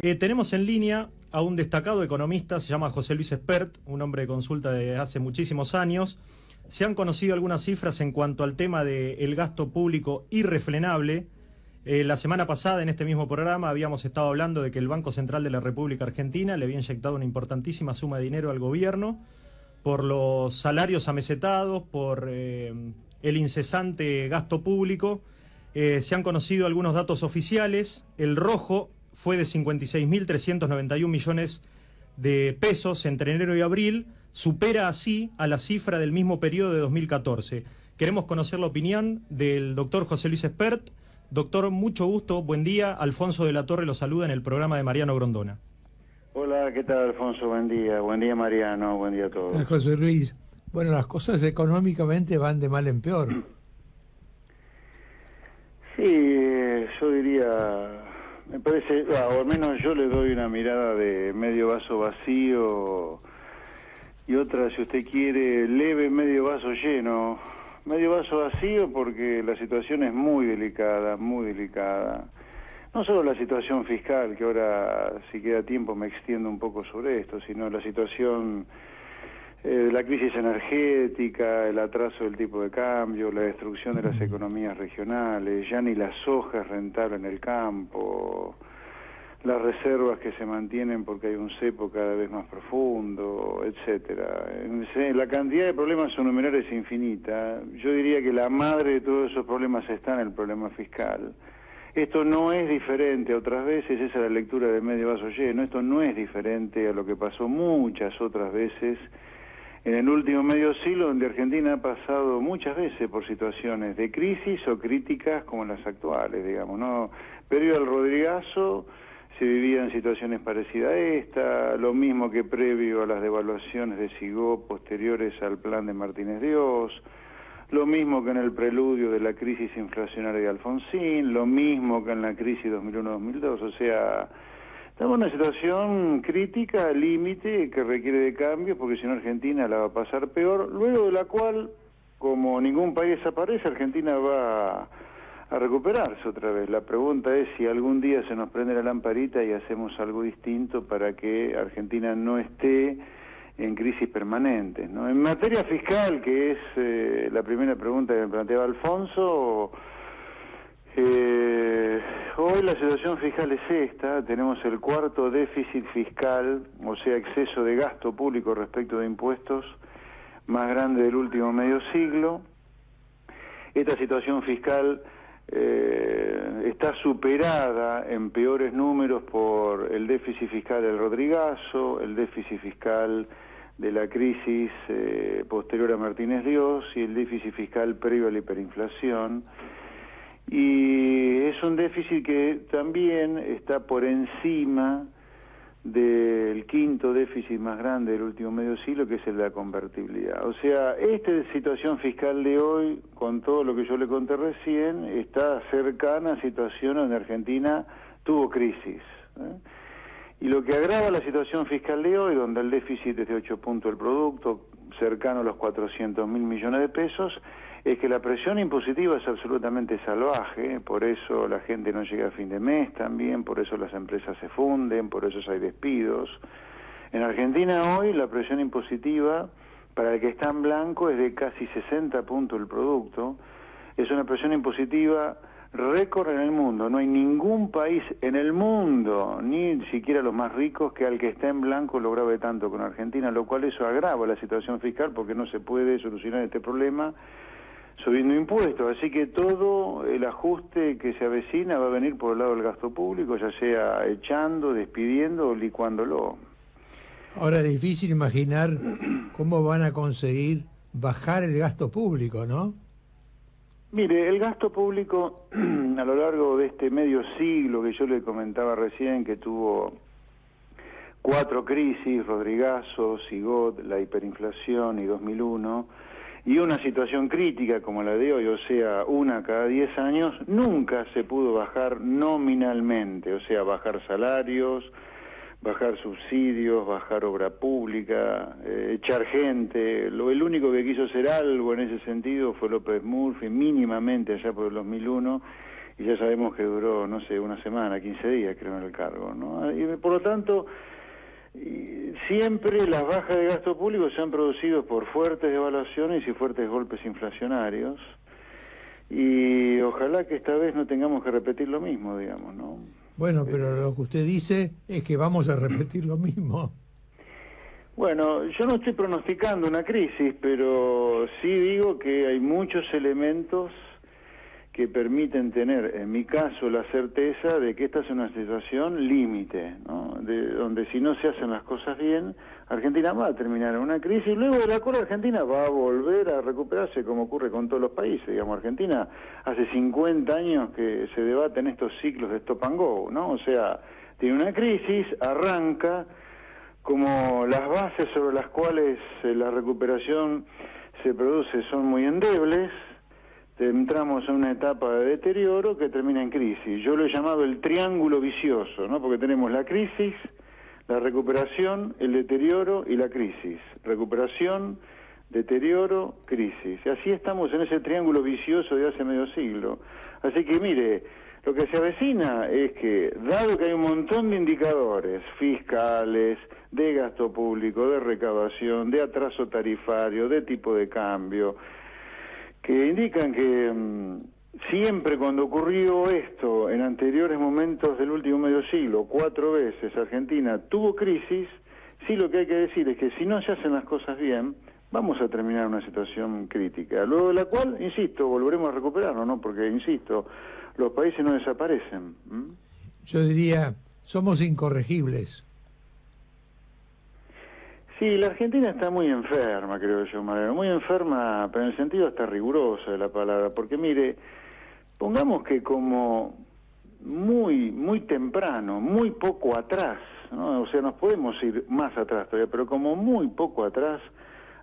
Tenemos en línea a un destacado economista, se llama José Luis Espert, un hombre de consulta de hace muchísimos años. Se han conocido algunas cifras en cuanto al tema del gasto público irrefrenable. La semana pasada, en este mismo programa, habíamos estado hablando de que el Banco Central de la República Argentina le había inyectado una importantísima suma de dinero al gobierno por los salarios amesetados, por el incesante gasto público. Se han conocido algunos datos oficiales. El rojo fue de 56.391 millones de pesos entre enero y abril, supera así a la cifra del mismo periodo de 2014. Queremos conocer la opinión del doctor José Luis Espert. Doctor, mucho gusto, buen día. Alfonso de la Torre lo saluda en el programa de Mariano Grondona. Hola, ¿qué tal, Alfonso? Buen día Mariano, buen día a todos. José Luis, bueno, las cosas económicamente van de mal en peor. Sí, yo diría, me parece, o al menos yo le doy una mirada de medio vaso vacío y otra, si usted quiere, leve medio vaso lleno. Medio vaso vacío porque la situación es muy delicada, muy delicada. No solo la situación fiscal, que ahora, si queda tiempo, me extiendo un poco sobre esto, sino la situación de la crisis energética, el atraso del tipo de cambio, la destrucción de las economías regionales, ya ni la soja es rentable en el campo, las reservas que se mantienen porque hay un cepo cada vez más profundo, etcétera. La cantidad de problemas enumerar es infinita. Yo diría que la madre de todos esos problemas está en el problema fiscal. Esto no es diferente a otras veces, esa es la lectura de medio vaso lleno, esto no es diferente a lo que pasó muchas otras veces en el último medio siglo, donde Argentina ha pasado muchas veces por situaciones de crisis o críticas como las actuales, digamos, ¿no? Previo al Rodrigazo se vivían situaciones parecidas a esta, lo mismo que previo a las devaluaciones de Sigó posteriores al plan de Martínez Dios, lo mismo que en el preludio de la crisis inflacionaria de Alfonsín, lo mismo que en la crisis 2001-2002, o sea, estamos en una situación crítica, límite, que requiere de cambios, porque si no Argentina la va a pasar peor, luego de la cual, como ningún país desaparece, Argentina va a recuperarse otra vez. La pregunta es si algún día se nos prende la lamparita y hacemos algo distinto para que Argentina no esté en crisis permanentes, ¿no? En materia fiscal, que es la primera pregunta que me planteaba Alfonso, hoy la situación fiscal es esta, tenemos el cuarto déficit fiscal, o sea, exceso de gasto público respecto de impuestos, más grande del último medio siglo. Esta situación fiscal está superada en peores números por el déficit fiscal del Rodrigazo, el déficit fiscal de la crisis posterior a Martínez Dios y el déficit fiscal previo a la hiperinflación. Y es un déficit que también está por encima del quinto déficit más grande del último medio siglo, que es el de la convertibilidad. O sea, esta situación fiscal de hoy, con todo lo que yo le conté recién, está cercana a situaciones donde Argentina tuvo crisis, ¿eh? Y lo que agrava la situación fiscal de hoy, donde el déficit es de 8 puntos del producto, cercano a los 400.000 millones de pesos, es que la presión impositiva es absolutamente salvaje, por eso la gente no llega a fin de mes también, por eso las empresas se funden, por eso hay despidos. En Argentina hoy la presión impositiva para el que está en blanco es de casi 60 puntos del producto, es una presión impositiva récord en el mundo, no hay ningún país en el mundo, ni siquiera los más ricos, que al que está en blanco lo grave tanto con Argentina, lo cual eso agrava la situación fiscal porque no se puede solucionar este problema subiendo impuestos, así que todo el ajuste que se avecina va a venir por el lado del gasto público, ya sea echando, despidiendo o licuándolo. Ahora es difícil imaginar cómo van a conseguir bajar el gasto público, ¿no? Mire, el gasto público a lo largo de este medio siglo que yo le comentaba recién, que tuvo 4 crisis, Rodrigazo, Sigot, la hiperinflación y 2001, y una situación crítica como la de hoy, o sea, una cada 10 años, nunca se pudo bajar nominalmente, o sea, bajar salarios, bajar subsidios, bajar obra pública, echar gente. El único que quiso hacer algo en ese sentido fue López Murphy, mínimamente allá por el 2001, y ya sabemos que duró, no sé, una semana, 15 días creo en el cargo, ¿no? Y por lo tanto, siempre las bajas de gasto público se han producido por fuertes devaluaciones y fuertes golpes inflacionarios, y ojalá que esta vez no tengamos que repetir lo mismo, digamos, ¿no? Bueno, pero lo que usted dice es que vamos a repetir lo mismo. Bueno, yo no estoy pronosticando una crisis, pero sí digo que hay muchos elementos que permiten tener, en mi caso, la certeza de que esta es una situación límite, ¿no? Donde si no se hacen las cosas bien, Argentina va a terminar en una crisis, y luego de la cual Argentina va a volver a recuperarse, como ocurre con todos los países. Digamos, Argentina hace 50 años que se debaten estos ciclos de stop and go, ¿no? O sea, tiene una crisis, arranca, como las bases sobre las cuales la recuperación se produce son muy endebles, entramos en una etapa de deterioro que termina en crisis. Yo lo he llamado el triángulo vicioso, ¿no? Porque tenemos la crisis, la recuperación, el deterioro y la crisis. Recuperación, deterioro, crisis. Y así estamos en ese triángulo vicioso de hace medio siglo. Así que mire, lo que se avecina es que, dado que hay un montón de indicadores fiscales, de gasto público, de recaudación, de atraso tarifario, de tipo de cambio, que indican que siempre cuando ocurrió esto en anteriores momentos del último medio siglo, 4 veces Argentina tuvo crisis, sí, lo que hay que decir es que si no se hacen las cosas bien, vamos a terminar en una situación crítica, luego de la cual, insisto, volveremos a recuperarnos, ¿no? Porque, insisto, los países no desaparecen. Yo diría, somos incorregibles. Sí, la Argentina está muy enferma, creo yo, Mariano, muy enferma, pero en el sentido hasta riguroso de la palabra, porque mire, pongamos que como muy temprano, muy poco atrás, ¿no? O sea, nos podemos ir más atrás todavía, pero como muy poco atrás,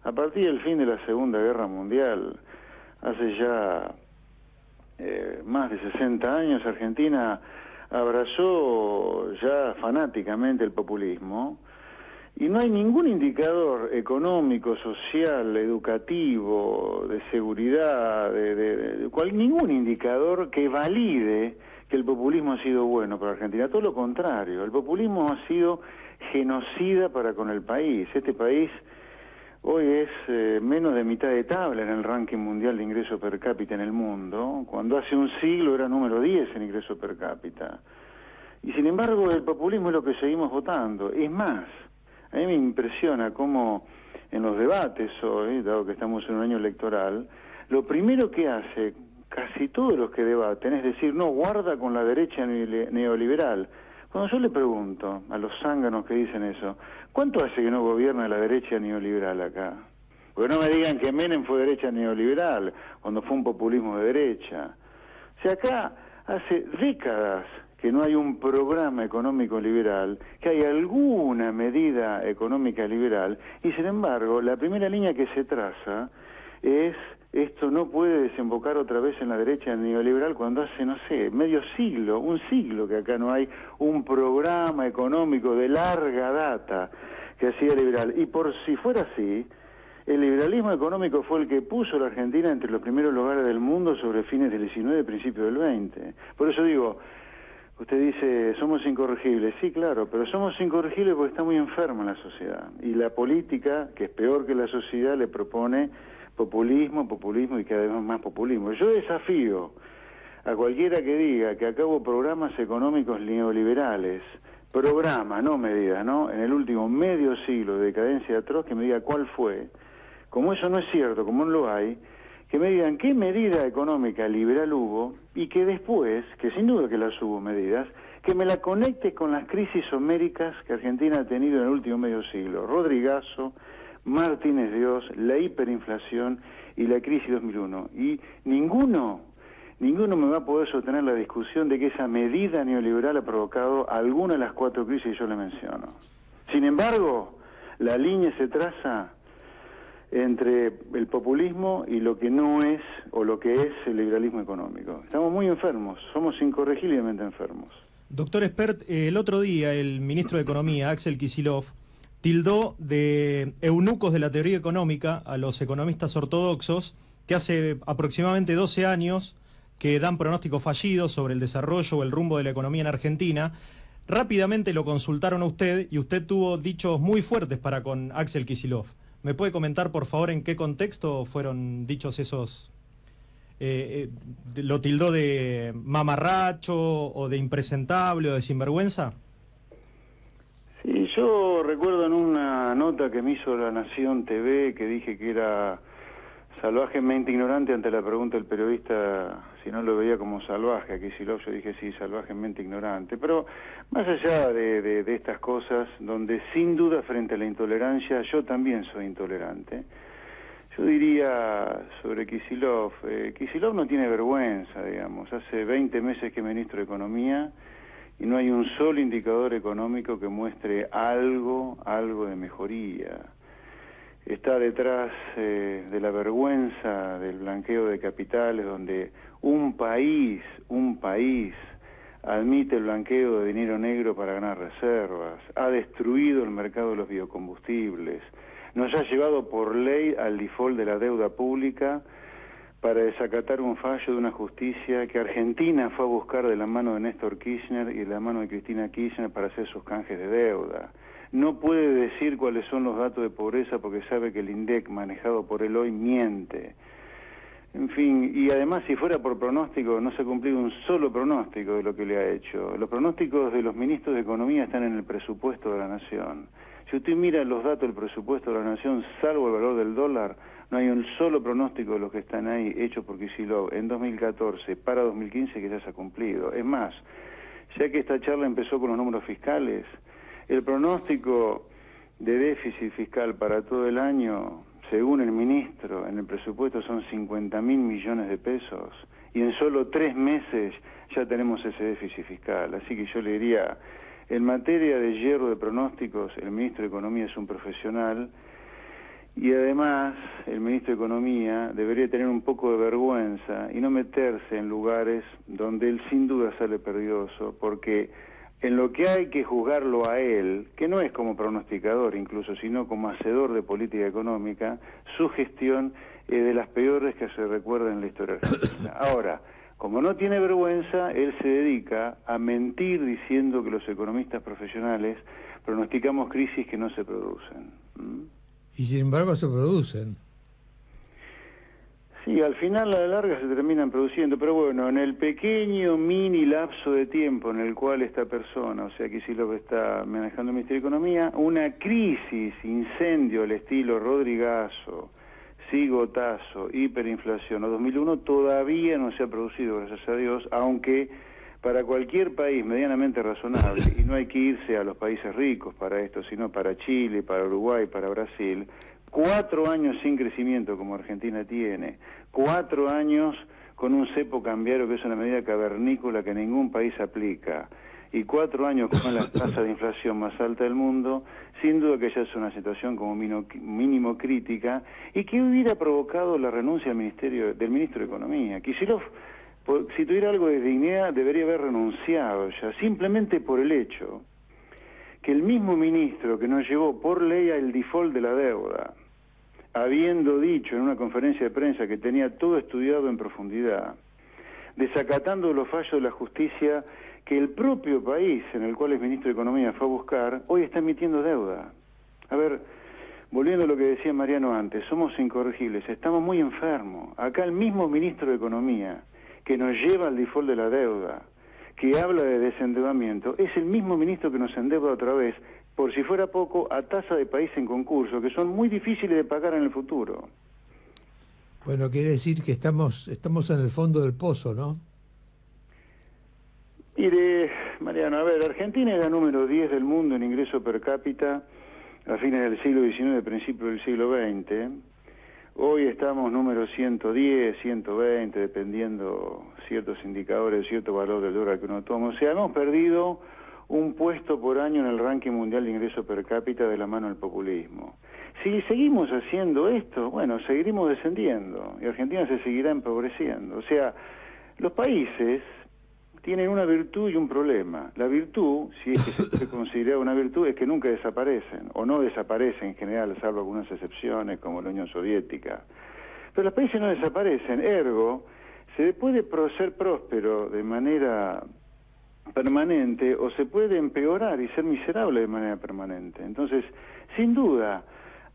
a partir del fin de la Segunda Guerra Mundial, hace ya más de 60 años, Argentina abrazó ya fanáticamente el populismo, y no hay ningún indicador económico, social, educativo, de seguridad, ningún indicador que valide que el populismo ha sido bueno para Argentina. Todo lo contrario, el populismo ha sido genocida para con el país. Este país hoy es menos de mitad de tabla en el ranking mundial de ingreso per cápita en el mundo, cuando hace un siglo era número 10 en ingreso per cápita. Y sin embargo el populismo es lo que seguimos votando. Es más, a mí me impresiona cómo en los debates hoy, dado que estamos en un año electoral, lo primero que hace casi todos los que debaten es decir, no, guarda con la derecha neoliberal. Cuando yo le pregunto a los zánganos que dicen eso, ¿cuánto hace que no gobierna la derecha neoliberal acá? Porque no me digan que Menem fue derecha neoliberal, cuando fue un populismo de derecha. O sea, acá hace décadas que no hay un programa económico liberal, que hay alguna medida económica liberal, y sin embargo, la primera línea que se traza es, esto no puede desembocar otra vez en la derecha neoliberal cuando hace, no sé, medio siglo, un siglo que acá no hay un programa económico de larga data que hacía liberal. Y por si fuera así, el liberalismo económico fue el que puso a la Argentina entre los primeros lugares del mundo sobre fines del 19 y principios del 20. Por eso digo, usted dice, somos incorregibles. Sí, claro, pero somos incorregibles porque está muy enferma la sociedad. Y la política, que es peor que la sociedad, le propone populismo y cada vez más populismo. Yo desafío a cualquiera que diga que acabo programas económicos neoliberales, programa, no medidas, ¿no? En el último medio siglo de decadencia atroz, que me diga cuál fue. Como eso no es cierto, como no lo hay, que me digan qué medida económica liberal hubo y que después, que sin duda que las hubo medidas, que me la conecte con las crisis homéricas que Argentina ha tenido en el último medio siglo. Rodrigazo, Martínez Dios, la hiperinflación y la crisis 2001. Y ninguno me va a poder sostener la discusión de que esa medida neoliberal ha provocado alguna de las 4 crisis que yo le menciono. Sin embargo, la línea se traza entre el populismo y lo que no es o lo que es el liberalismo económico. Estamos muy enfermos, somos incorregiblemente enfermos. Doctor Espert, el otro día el ministro de Economía, Axel Kicillof, tildó de eunucos de la teoría económica a los economistas ortodoxos que hace aproximadamente 12 años que dan pronósticos fallidos sobre el desarrollo o el rumbo de la economía en Argentina. Rápidamente lo consultaron a usted y usted tuvo dichos muy fuertes para con Axel Kicillof. ¿Me puede comentar, por favor, en qué contexto fueron dichos esos... ¿lo tildó de mamarracho o de impresentable o de sinvergüenza? Sí, yo recuerdo en una nota que me hizo La Nación TV que dije que era salvajemente ignorante ante la pregunta del periodista si no lo veía como salvaje a Kicillof. Yo dije sí, salvajemente ignorante. Pero más allá de estas cosas, donde sin duda frente a la intolerancia yo también soy intolerante, yo diría sobre Kicillof, Kicillof no tiene vergüenza, digamos. Hace 20 meses que es ministro de Economía y no hay un solo indicador económico que muestre algo de mejoría. Está detrás de la vergüenza del blanqueo de capitales, donde un país admite el blanqueo de dinero negro para ganar reservas, ha destruido el mercado de los biocombustibles, nos ha llevado por ley al default de la deuda pública para desacatar un fallo de una justicia que Argentina fue a buscar de la mano de Néstor Kirchner y de la mano de Cristina Kirchner para hacer sus canjes de deuda. No puede decir cuáles son los datos de pobreza porque sabe que el INDEC, manejado por él hoy, miente. En fin, y además si fuera por pronóstico, no se ha cumplido un solo pronóstico de lo que le ha hecho. Los pronósticos de los ministros de Economía están en el presupuesto de la Nación. Si usted mira los datos del presupuesto de la Nación, salvo el valor del dólar, no hay un solo pronóstico de los que están ahí hecho por Kicillof en 2014 para 2015 que ya se ha cumplido. Es más, ya que esta charla empezó con los números fiscales, el pronóstico de déficit fiscal para todo el año, según el ministro, en el presupuesto son 50.000 millones de pesos y en solo 3 meses ya tenemos ese déficit fiscal. Así que yo le diría, en materia de hierro de pronósticos, el ministro de Economía es un profesional y además el ministro de Economía debería tener un poco de vergüenza y no meterse en lugares donde él sin duda sale perdidoso, porque en lo que hay que juzgarlo a él, que no es como pronosticador incluso, sino como hacedor de política económica, su gestión es de las peores que se recuerdan en la historia argentina. Ahora, como no tiene vergüenza, él se dedica a mentir diciendo que los economistas profesionales pronosticamos crisis que no se producen. Y sin embargo se producen. Sí, al final a la larga se terminan produciendo, pero bueno, en el pequeño mini lapso de tiempo en el cual esta persona, o sea, Kicillof está manejando el Ministerio de Economía, una crisis, incendio al estilo Rodrigazo, Sigotazo, hiperinflación o 2001 todavía no se ha producido, gracias a Dios, aunque para cualquier país medianamente razonable, y no hay que irse a los países ricos para esto, sino para Chile, para Uruguay, para Brasil, 4 años sin crecimiento como Argentina tiene, 4 años con un cepo cambiario que es una medida cavernícola que ningún país aplica, y 4 años con la tasa de inflación más alta del mundo, sin duda que ya es una situación como mínimo crítica, y que hubiera provocado la renuncia del ministro de Economía. Kicillof, si tuviera algo de dignidad, debería haber renunciado ya, simplemente por el hecho que el mismo ministro que nos llevó por ley al default de la deuda, habiendo dicho en una conferencia de prensa que tenía todo estudiado en profundidad, desacatando los fallos de la justicia que el propio país en el cual el ministro de Economía fue a buscar, hoy está emitiendo deuda. A ver, volviendo a lo que decía Mariano antes, somos incorregibles, estamos muy enfermos. Acá el mismo ministro de Economía que nos lleva al default de la deuda, que habla de desendeudamiento, es el mismo ministro que nos endeuda otra vez, por si fuera poco, a tasa de país en concurso, que son muy difíciles de pagar en el futuro. Bueno, quiere decir que estamos en el fondo del pozo, ¿no? Mire, Mariano, a ver, Argentina era número 10 del mundo en ingreso per cápita a fines del siglo XIX, principios del siglo XX. Hoy estamos número 110, 120, dependiendo ciertos indicadores, cierto valor del dólar que uno toma. O sea, hemos perdido un puesto por año en el ranking mundial de ingreso per cápita de la mano del populismo. Si seguimos haciendo esto, bueno, seguiremos descendiendo y Argentina se seguirá empobreciendo. O sea, los países tienen una virtud y un problema. La virtud, si es que se puede considerar una virtud, es que nunca desaparecen, o no desaparecen en general, salvo algunas excepciones como la Unión Soviética. Pero los países no desaparecen, ergo, se puede ser próspero de manera permanente o se puede empeorar y ser miserable de manera permanente. Entonces, sin duda,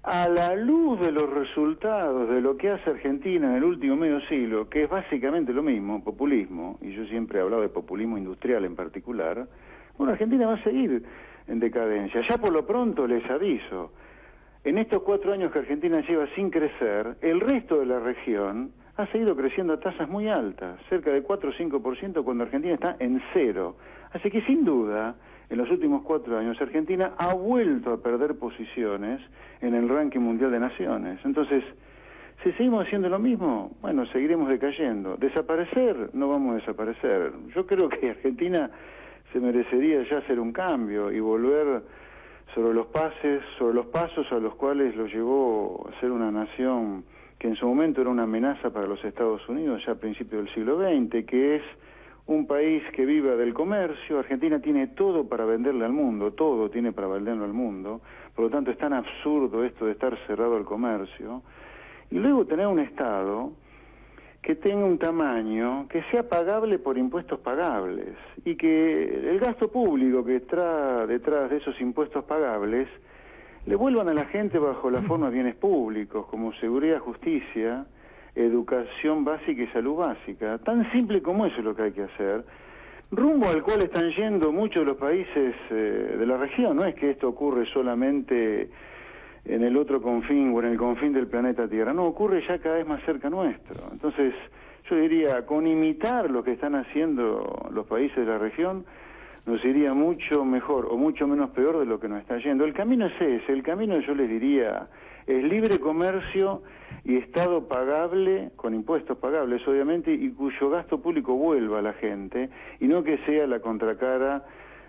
a la luz de los resultados de lo que hace Argentina en el último medio siglo, que es básicamente lo mismo, populismo, y yo siempre he hablado de populismo industrial en particular, bueno, Argentina va a seguir en decadencia. Ya por lo pronto les aviso, en estos 4 años que Argentina lleva sin crecer, el resto de la región ha seguido creciendo a tasas muy altas, cerca de 4 o 5%, cuando Argentina está en 0. Así que sin duda, en los últimos 4 años, Argentina ha vuelto a perder posiciones en el ranking mundial de naciones. Entonces, si seguimos haciendo lo mismo, bueno, seguiremos decayendo. ¿Desaparecer? No vamos a desaparecer. Yo creo que Argentina se merecería ya hacer un cambio y volver sobre los pasos a los cuales lo llevó a ser una nación que en su momento era una amenaza para los Estados Unidos ya a principios del siglo XX, que es un país que viva del comercio. Argentina tiene todo para venderle al mundo, todo tiene para venderlo al mundo, por lo tanto es tan absurdo esto de estar cerrado al comercio, y luego tener un Estado que tenga un tamaño que sea pagable por impuestos pagables, y que el gasto público que está detrás de esos impuestos pagables le vuelvan a la gente bajo la forma de bienes públicos, como seguridad, justicia, educación básica y salud básica. Tan simple como eso es lo que hay que hacer, rumbo al cual están yendo muchos de los países de la región. No es que esto ocurre solamente en el otro confín o en el confín del planeta Tierra, no, ocurre ya cada vez más cerca nuestro. Entonces, yo diría, con imitar lo que están haciendo los países de la región, nos iría mucho mejor o mucho menos peor de lo que nos está yendo. El camino es ese, el camino yo les diría es libre comercio y Estado pagable, con impuestos pagables obviamente, y cuyo gasto público vuelva a la gente, y no que sea la contracara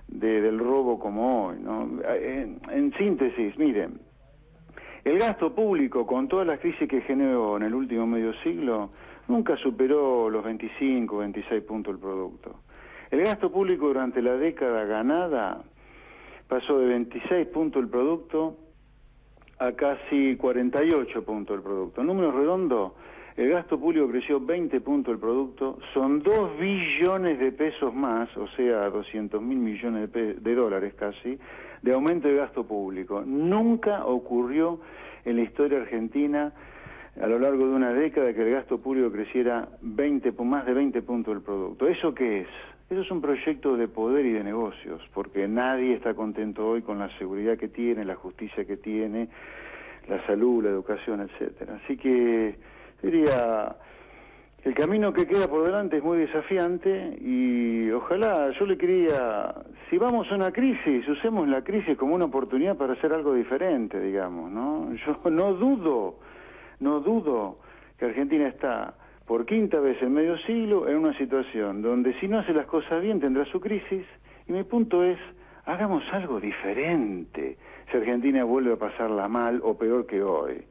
del robo como hoy, ¿no? En síntesis, miren, el gasto público con todas las crisis que generó en el último medio siglo nunca superó los 25, 26 puntos del producto. El gasto público durante la década ganada pasó de 26 puntos del producto a casi 48 puntos del producto. En números redondos, el gasto público creció 20 puntos del producto, son 2 billones de pesos más, o sea, 200.000 millones de dólares casi, de aumento de gasto público. Nunca ocurrió en la historia argentina a lo largo de una década que el gasto público creciera más de 20 puntos del producto. ¿Eso qué es? Eso es un proyecto de poder y de negocios, porque nadie está contento hoy con la seguridad que tiene, la justicia que tiene, la salud, la educación, etcétera. Así que diría, el camino que queda por delante es muy desafiante y ojalá, yo le quería, si vamos a una crisis, usemos la crisis como una oportunidad para hacer algo diferente, digamos, ¿no? Yo no dudo que Argentina está por 5ª vez en medio siglo en una situación donde si no hace las cosas bien tendrá su crisis, y mi punto es, hagamos algo diferente si Argentina vuelve a pasarla mal o peor que hoy.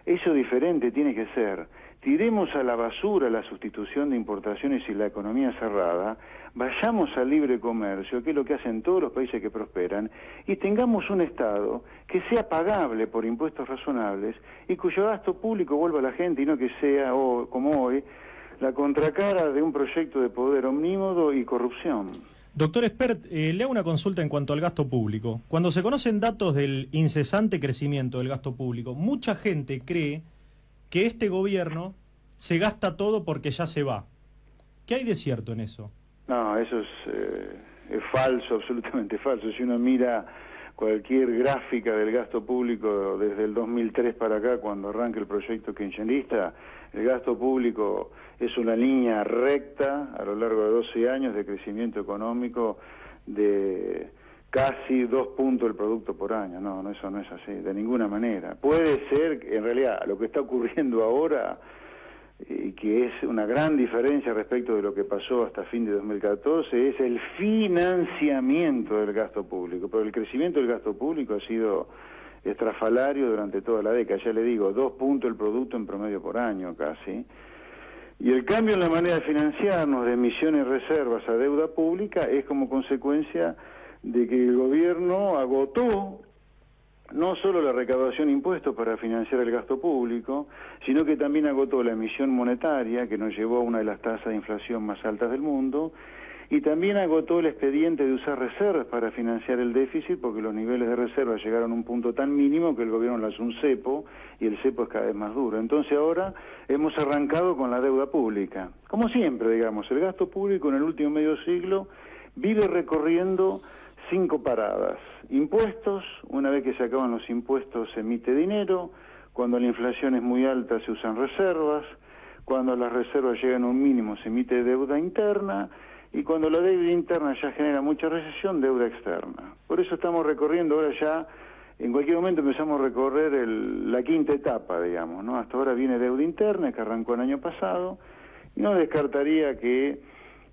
Eso diferente tiene que ser, tiremos a la basura la sustitución de importaciones y la economía cerrada, vayamos al libre comercio, que es lo que hacen todos los países que prosperan, y tengamos un Estado que sea pagable por impuestos razonables y cuyo gasto público vuelva a la gente, y no que sea, como hoy, la contracara de un proyecto de poder omnímodo y corrupción. Doctor Espert, le hago una consulta en cuanto al gasto público. Cuando se conocen datos del incesante crecimiento del gasto público, mucha gente cree que este gobierno se gasta todo porque ya se va. ¿Qué hay de cierto en eso? No, eso es falso, absolutamente falso. Si uno mira cualquier gráfica del gasto público desde el 2003 para acá, cuando arranca el proyecto kirchnerista, el gasto público es una línea recta a lo largo de 12 años de crecimiento económico de casi 2 puntos del producto por año. No, eso no es así, de ninguna manera. Puede ser, en realidad, lo que está ocurriendo ahora, y que es una gran diferencia respecto de lo que pasó hasta fin de 2014, es el financiamiento del gasto público. Pero el crecimiento del gasto público ha sido estrafalario durante toda la década. Ya le digo, 2 puntos del producto en promedio por año casi. Y el cambio en la manera de financiarnos de emisiones y reservas a deuda pública es como consecuencia de que el gobierno agotó no solo la recaudación de impuestos para financiar el gasto público, sino que también agotó la emisión monetaria, que nos llevó a una de las tasas de inflación más altas del mundo, y también agotó el expediente de usar reservas para financiar el déficit, porque los niveles de reservas llegaron a un punto tan mínimo que el gobierno lanzó un cepo, y el cepo es cada vez más duro. Entonces ahora hemos arrancado con la deuda pública. Como siempre, digamos, el gasto público en el último medio siglo vive recorriendo 5 paradas. Impuestos, una vez que se acaban los impuestos se emite dinero, cuando la inflación es muy alta se usan reservas, cuando las reservas llegan a un mínimo se emite deuda interna, y cuando la deuda interna ya genera mucha recesión, deuda externa. Por eso estamos recorriendo ahora ya, en cualquier momento empezamos a recorrer la quinta etapa, digamos, ¿no? Hasta ahora viene deuda interna, que arrancó el año pasado, y no descartaría que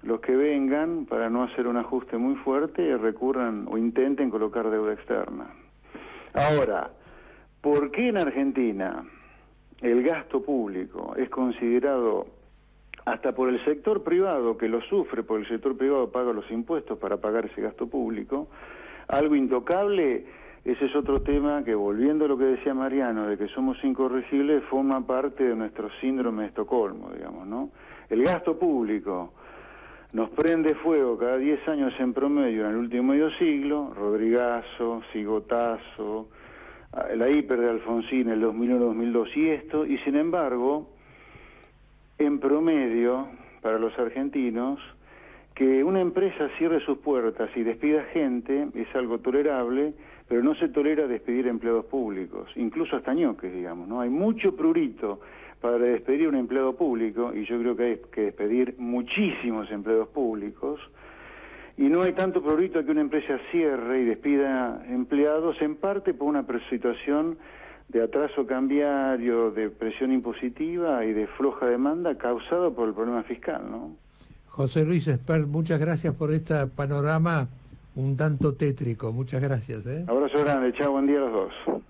los que vengan, para no hacer un ajuste muy fuerte, recurran o intenten colocar deuda externa. Ahora, ¿por qué en Argentina el gasto público es considerado, hasta por el sector privado que lo sufre, porque el sector privado paga los impuestos para pagar ese gasto público, algo intocable? Ese es otro tema que, volviendo a lo que decía Mariano, de que somos incorregibles, forma parte de nuestro síndrome de Estocolmo, digamos, ¿no? El gasto público nos prende fuego cada 10 años en promedio en el último medio siglo, Rodrigazo, Cigotazo, la hiper de Alfonsín, el 2001-2002 y esto, y sin embargo, en promedio, para los argentinos, que una empresa cierre sus puertas y despida gente es algo tolerable, pero no se tolera despedir empleados públicos, incluso hasta ñoques, digamos, ¿no? Hay mucho prurito para despedir a un empleado público, y yo creo que hay que despedir muchísimos empleados públicos, y no hay tanto prurito que una empresa cierre y despida empleados, en parte por una situación de atraso cambiario, de presión impositiva y de floja demanda causada por el problema fiscal, ¿no? José Luis Espert, muchas gracias por este panorama un tanto tétrico. Muchas gracias. Abrazo grande, chao, buen día a los dos.